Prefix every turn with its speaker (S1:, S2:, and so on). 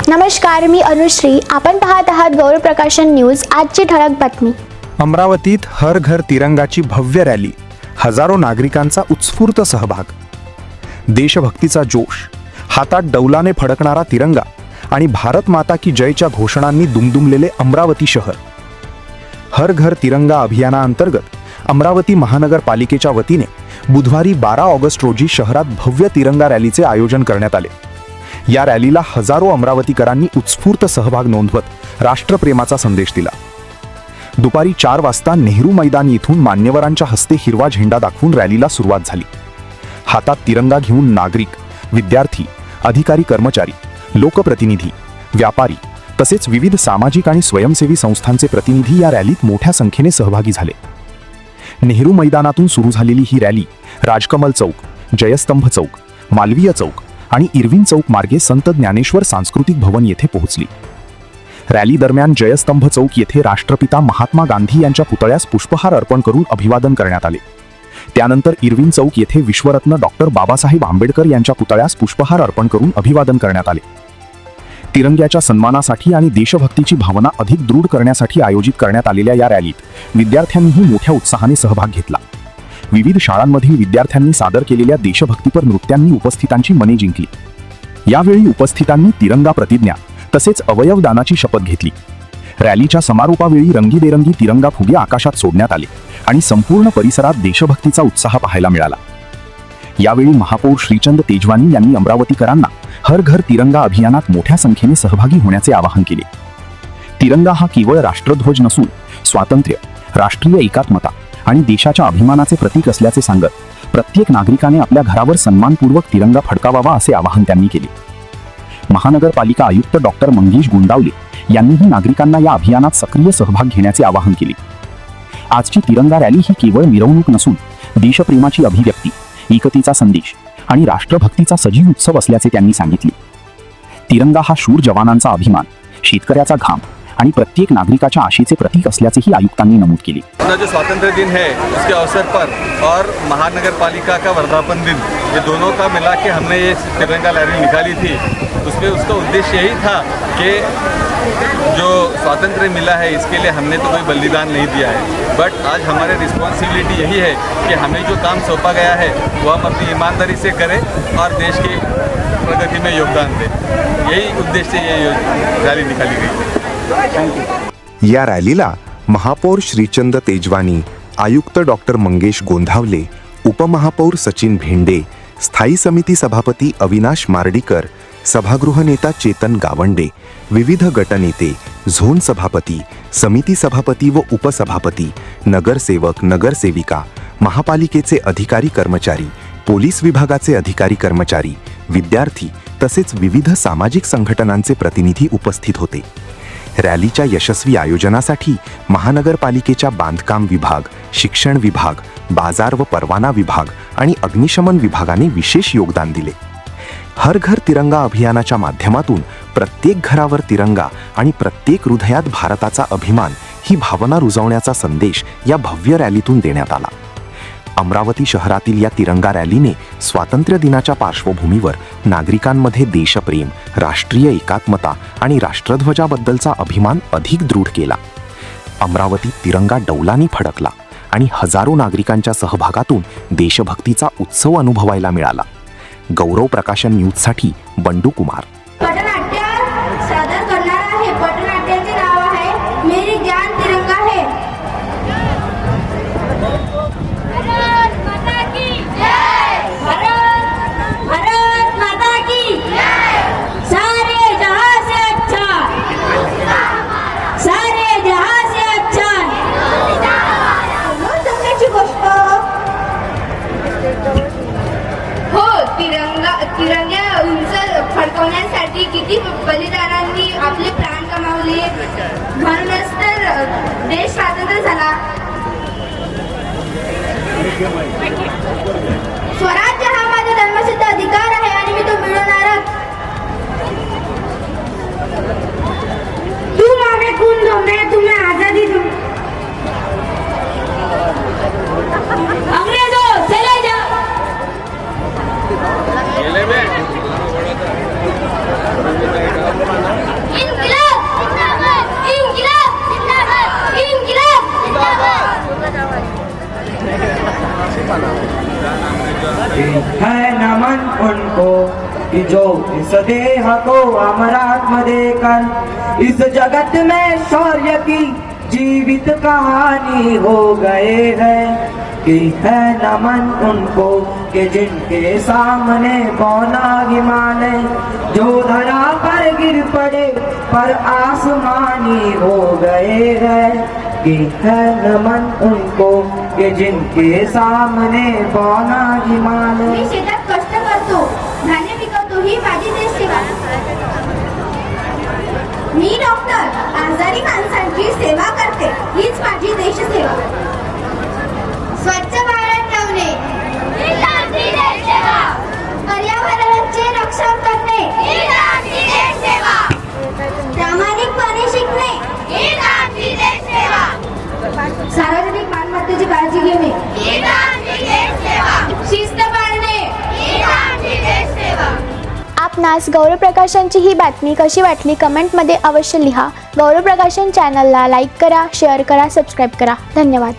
S1: नमस्कार, मी अनुश्री. आपण पाहत आहात गौरव प्रकाशन न्यूज. आजची ठळक बातमी.
S2: अमरावतीत हर घर तिरंगाची भव्य रॅली, हजारो नागरिकांचा उत्स्फूर्त सहभाग. देशभक्तीचा जोश, हातात डौलाने फडकणारा तिरंगा आणि भारत माता की जयच्या घोषणांनी दुमदुमलेले अमरावती शहर. हर घर तिरंगा अभियानाअंतर्गत अमरावती महानगरपालिकेच्या वतीने बुधवारी 12 ऑगस्ट रोजी शहरात भव्य तिरंगा रॅलीचे आयोजन करण्यात आले. या रॅलीला हजारो अमरावतीकरांनी उत्स्फूर्त सहभाग नोंदवत राष्ट्रप्रेमाचा संदेश दिला. दुपारी 4 वाजता नेहरू मैदान येथून मान्यवरांच्या हस्ते हिरवा झेंडा दाखवून रॅलीला सुरुवात झाली. हातात तिरंगा घेऊन नागरिक, विद्यार्थी, अधिकारी, कर्मचारी, लोकप्रतिनिधी, व्यापारी तसेच विविध सामाजिक आणि स्वयंसेवी संस्थांचे प्रतिनिधी या रॅलीत मोठ्या संख्येने सहभागी झाले. नेहरू मैदानातून सुरू झालेली ही रॅली राजकमल चौक, जयस्तंभ चौक, मालवीय चौक आणि इरविन चौक मार्गे संत ज्ञानेश्वर सांस्कृतिक भवन येथे पोहोचली. रॅली दरम्यान जयस्तंभ चौक येथे राष्ट्रपिता महात्मा गांधी यांच्या पुतळ्यास पुष्पहार अर्पण करून अभिवादन करण्यात आले. त्यानंतर इरविन चौक येथे विश्वरत्न डॉक्टर बाबासाहेब आंबेडकर यांच्या पुतळ्यास पुष्पहार अर्पण करून अभिवादन करण्यात आले. तिरंग्याच्या सन्मानासाठी आणि देशभक्तीची भावना अधिक दृढ करण्यासाठी आयोजित करण्यात आलेल्या या रॅलीत विद्यार्थ्यांनीही मोठ्या उत्साहाने सहभाग घेतला. विविध शाळांमधील विद्यार्थ्यांनी सादर केलेल्या देशभक्तीपर नृत्यांनी उपस्थितांची मने जिंकली. यावेळी उपस्थितांनी तिरंगा प्रतिज्ञा तसेच अवयवदानाची शपथ घेतली. रॅलीच्या समारोपावेळी रंगीबेरंगी तिरंगा फुगे आकाशात सोडण्यात आले आणि संपूर्ण परिसरात देशभक्तीचा उत्साह पाहायला मिळाला. यावेळी महापौर श्रीचंद तेजवानी यांनी अमरावतीकरांना हर घर तिरंगा अभियानात मोठ्या संख्येने सहभागी होण्याचे आवाहन केले. तिरंगा हा केवळ राष्ट्रध्वज नसून स्वातंत्र्य, राष्ट्रीय एकात्मता आणि देशाच्या अभिमानाचे प्रतीक असल्याचे सांगत प्रत्येक नागरिकाने आपल्या घरावर सन्मानपूर्वक तिरंगा फडकावावा असे आवाहन त्यांनी केले. महानगरपालिका आयुक्त डॉक्टर मंगेश गोंदावले यांनीही नागरिकांना या अभियानात सक्रिय सहभाग घेण्याचे आवाहन केले. आजची तिरंगा रॅली ही केवळ मिरवणूक नसून देशप्रेमाची अभिव्यक्ती, एकतेचा संदेश आणि राष्ट्रभक्तीचा सजीव उत्सव असल्याचे त्यांनी सांगितले. तिरंगा हा शूर जवानांचा अभिमान, शेतकऱ्याचा घाम आणि प्रत्येक नागरिकाच्या आशेचे प्रतीक असल्याचेही आयुक्तांनी नमूद केले.
S3: जो स्वातंत्र्य दिन है उसके अवसर पर और महानगरपालिका का वर्धापन दिन, ये दोनों का मिला के हमने ये तिरंगा रैली निकाली थी. उसमें उसका उद्देश्य यही था कि जो स्वातंत्र्य मिला है इसके लिए हमने तो कोई बलिदान नहीं दिया है, बट आज हमारी रिस्पॉन्सिबिलिटी यही है कि हमें जो काम सौंपा गया है वो हम अपनी ईमानदारी से करें और देश की प्रगति में योगदान दें. यही उद्देश्य से ये रैली निकाली गई.
S4: या रॅलीला महापौर श्रीचंद तेजवानी, आयुक्त डॉक्टर मंगेश गोंधावले, उपमहापौर सचिन भेंडे, स्थायी समिती सभापती अविनाश मार्डीकर, सभागृह नेता चेतन गावंडे, विविध गटनेते, झोन सभापती, समिती सभापती व उपसभापती, नगरसेवक, नगरसेविका, महापालिकेचे अधिकारी कर्मचारी, पोलीस विभागाचे अधिकारी कर्मचारी, विद्यार्थी तसेच विविध सामाजिक संघटनांचे प्रतिनिधी उपस्थित होते. रॅलीच्या यशस्वी आयोजनासाठी महानगरपालिकेच्या बांधकाम विभाग, शिक्षण विभाग, बाजार व परवाना विभाग आणि अग्निशमन विभागाने विशेष योगदान दिले. हर घर तिरंगा अभियानाच्या माध्यमातून प्रत्येक घरावर तिरंगा आणि प्रत्येक हृदयात भारताचा अभिमान ही भावना रुजवण्याचा संदेश या भव्य रॅलीतून देण्यात आला. अमरावती शहरातील या तिरंगा रॅलीने स्वातंत्र्य दिनाच्या पार्श्वभूमीवर नागरिकांमध्ये देशप्रेम, राष्ट्रीय एकात्मता आणि राष्ट्रध्वजाबद्दलचा अभिमान अधिक दृढ केला. अमरावतीत तिरंगा डौलानी फडकला आणि हजारो नागरिकांच्या सहभागातून देशभक्तीचा उत्सव अनुभवायला मिळाला. गौरव प्रकाशन न्यूजसाठी बंडू कुमार.
S5: पटनाट्य सादर करणार आहे. पटनाट्याचे नाव आहे मेरी जान तिरंगा है. भारत माता की जय. भारत माता की जय. सारे जहां से अच्छा, सारे जहां से अच्छा. जगण्याची गोष्ट हो. तिरंगा उंच फडकवण्यासाठी
S6: इस देह को अमरात्म देकर इस जगत में शौर्य की जीवित कहानी हो गए हैं कि है नमन उनको कि जिनके सामने पौना हिमालय जो धरा पर गिर पड़े पर आसमानी हो गए हैं कि है नमन उनको कि जिनके सामने पौना हिमालय।
S5: मी शेतात कष्ट करतो, धान्य पिकवतो, ही माझी देशसेवा. मी डॉक्टर आजारी माणसांची सेवा करते, हीच माझी देशसेवा. स्वच्छ भारत ठेवणे, हीच आमची देशसेवा. पर्यावरणाचे रक्षण करणे, हीच आमची देशसेवा. प्रामाणिकपणे शिकणे, हीच आमची देशसेवा. सार्वजनिक मालमत्तेची काळजी घेणे, हीच आमची देशसेवा. शिस्त पाळणे, हीच आमची देशसेवा.
S1: आपणास गौरव प्रकाशनची ही बातमी कशी वाटली कमेंटमध्ये अवश्य लिहा. गौरव प्रकाशन चॅनलला लाईक करा, शेअर करा, सबस्क्राईब करा. धन्यवाद.